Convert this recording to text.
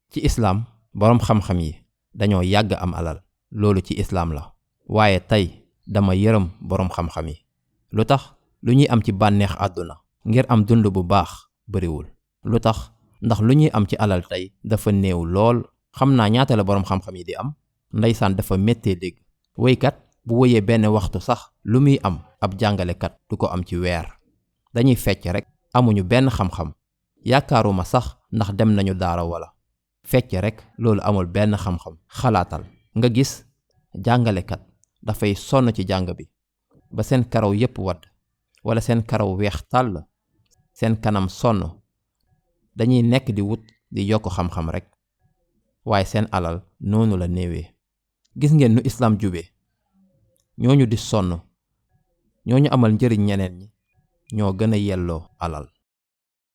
ci islaam boroom xam-xam yi dañoo yàgg am alal, loolu ci islaam la. waaye tey dama yërëm boroom xam-xam yi. lu tax? lu ñuy am ci bànneex àdduna ngir am dund bu baax bariwul. lu tax? ndax lu ñuy am ci alal tey dafa néew lool. xam naa ñaata la boroom xam-xam yi di am. ndeysaan dafa méttee dégg. woykat bu woyee benn waxtu sax lu muy am ab jàngalekat du ko am ci weer. dañuy fecc rek, amuñu benn xam-xam. yaakaaruma sax ndax dem nañu daara wala. fecc rek, loolu amul benn xam-xam. xalaatal nga gis jàngalekat dafay sonn ci jàng bi ba seen karaw yépp wadd wala seen karaw weex tàll, seen kanam sonn. dañuy nekk di wut di yokk xam-xam rek, waaye seen alal noonu la néewee. gis ngeen nu islaam jubee. ñooñu di sonn, ñooñu amal njëriñ ñeneen ñi ñoo gën a yelloo alal.